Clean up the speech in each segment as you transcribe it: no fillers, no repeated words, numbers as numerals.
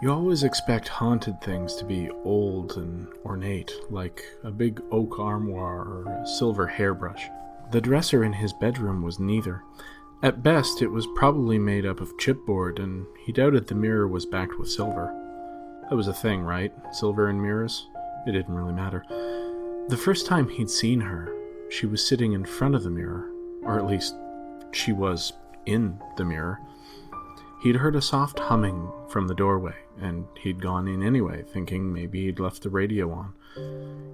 You always expect haunted things to be old and ornate, like a big oak armoire or a silver hairbrush. The dresser in his bedroom was neither. At best, it was probably made up of chipboard, and he doubted the mirror was backed with silver. That was a thing, right? Silver in mirrors? It didn't really matter. The first time he'd seen her, she was sitting in front of the mirror, or at least, she was in the mirror. He'd heard a soft humming from the doorway, and he'd gone in anyway, thinking maybe he'd left the radio on.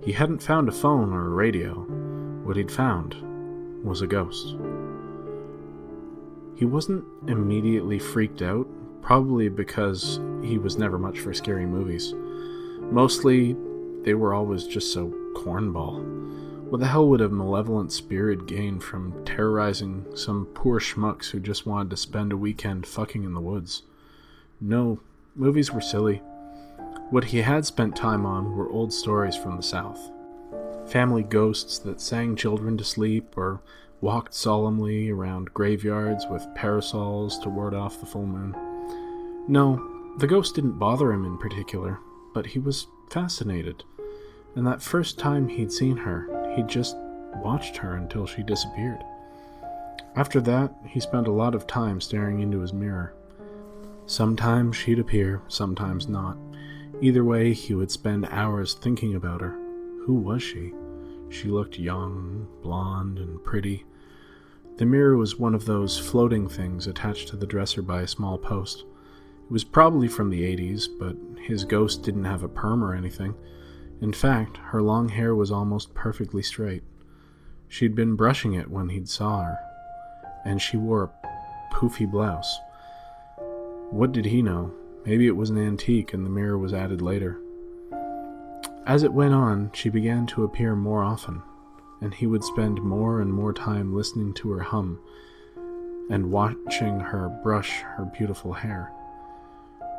He hadn't found a phone or a radio. What he'd found was a ghost. He wasn't immediately freaked out, probably because he was never much for scary movies. Mostly, they were always just so cornball. What the hell would a malevolent spirit gain from terrorizing some poor schmucks who just wanted to spend a weekend fucking in the woods? No, movies were silly. What he had spent time on were old stories from the South. Family ghosts that sang children to sleep or walked solemnly around graveyards with parasols to ward off the full moon. No, the ghost didn't bother him in particular, but he was fascinated. And that first time he'd seen her, he'd just watched her until she disappeared. After that, he spent a lot of time staring into his mirror. Sometimes she'd appear, sometimes not. Either way, he would spend hours thinking about her. Who was she? She looked young, blonde, and pretty. The mirror was one of those floating things attached to the dresser by a small post. It was probably from the 80s, but his ghost didn't have a perm or anything. In fact, her long hair was almost perfectly straight. She'd been brushing it when he'd saw her, and she wore a poofy blouse. What did he know? Maybe it was an antique and the mirror was added later. As it went on, she began to appear more often, and he would spend more and more time listening to her hum and watching her brush her beautiful hair.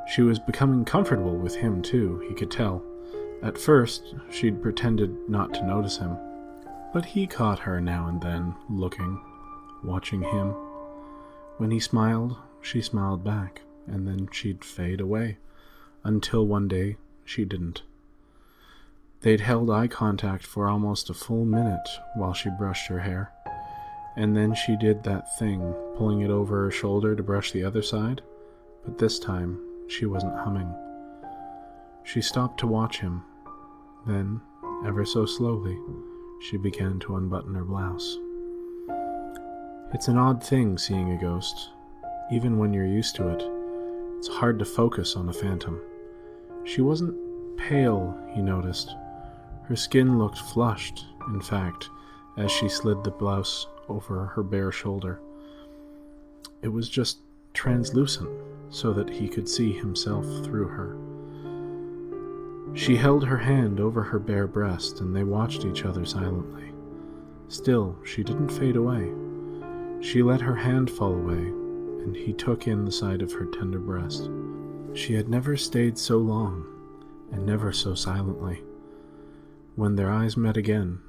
She was becoming comfortable with him too, he could tell. At first, she'd pretended not to notice him, but he caught her now and then, looking, watching him. When he smiled, she smiled back, and then she'd fade away, until one day she didn't. They'd held eye contact for almost a full minute while she brushed her hair, and then she did that thing, pulling it over her shoulder to brush the other side, but this time she wasn't humming. She stopped to watch him. Then, ever so slowly, she began to unbutton her blouse. It's an odd thing seeing a ghost. Even when you're used to it, it's hard to focus on a phantom. She wasn't pale, he noticed. Her skin looked flushed, in fact, as she slid the blouse over her bare shoulder. It was just translucent, so that he could see himself through her. She held her hand over her bare breast, and they watched each other silently. Still, she didn't fade away. She let her hand fall away, and he took in the side of her tender breast. She had never stayed so long, and never so silently. When their eyes met again,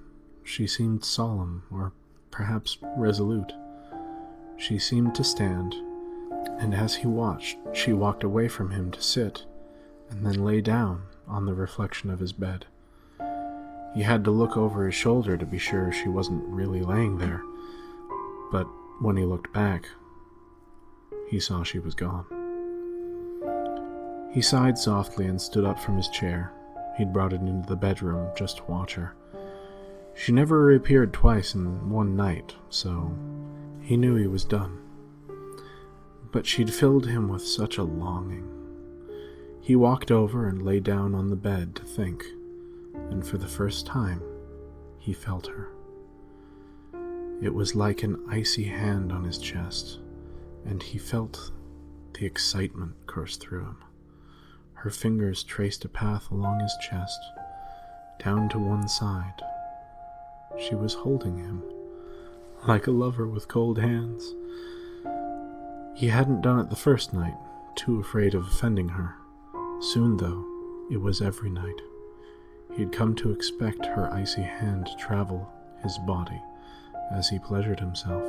she seemed solemn, or perhaps resolute. She seemed to stand, and as he watched, she walked away from him to sit, and then lay down on the reflection of his bed. He had to look over his shoulder to be sure she wasn't really laying there, but when he looked back, he saw she was gone. He sighed softly and stood up from his chair. He'd brought it into the bedroom just to watch her. She never reappeared twice in one night, so he knew he was done. But she'd filled him with such a longing. He walked over and lay down on the bed to think, and for the first time, he felt her. It was like an icy hand on his chest, and he felt the excitement course through him. Her fingers traced a path along his chest, down to one side. She was holding him, like a lover with cold hands. He hadn't done it the first night, too afraid of offending her. Soon, though, it was every night. He'd come to expect her icy hand to travel his body as he pleasured himself.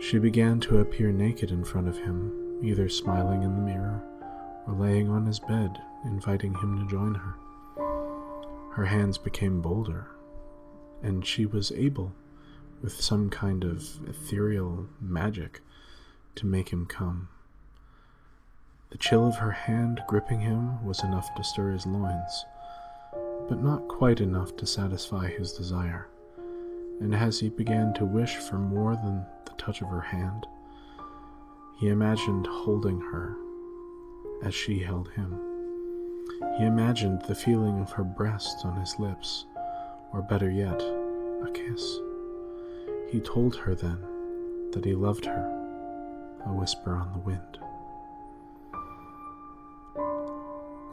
She began to appear naked in front of him, either smiling in the mirror or laying on his bed, inviting him to join her. Her hands became bolder, and she was able, with some kind of ethereal magic, to make him come. The chill of her hand gripping him was enough to stir his loins, but not quite enough to satisfy his desire, and as he began to wish for more than the touch of her hand, he imagined holding her as she held him. He imagined the feeling of her breasts on his lips, or better yet, a kiss. He told her then that he loved her, a whisper on the wind.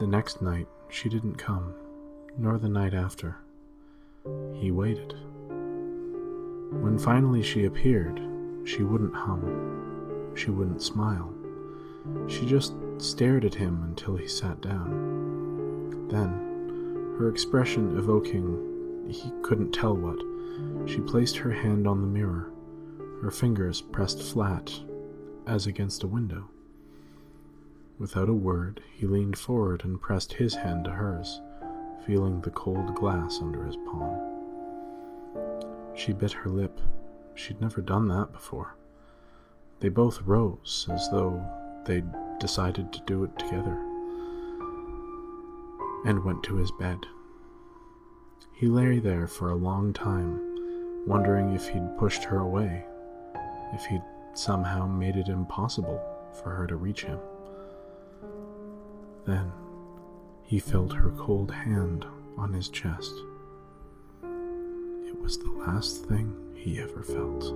The next night she didn't come, nor the night after. He waited. When finally she appeared, she wouldn't hum, she wouldn't smile. She just stared at him until he sat down. Then, her expression evoking he couldn't tell what, she placed her hand on the mirror, her fingers pressed flat, as against a window. Without a word, he leaned forward and pressed his hand to hers, feeling the cold glass under his palm. She bit her lip. She'd never done that before. They both rose, as though they'd decided to do it together, and went to his bed. He lay there for a long time, wondering if he'd pushed her away, if he'd somehow made it impossible for her to reach him. Then he felt her cold hand on his chest. It was the last thing he ever felt.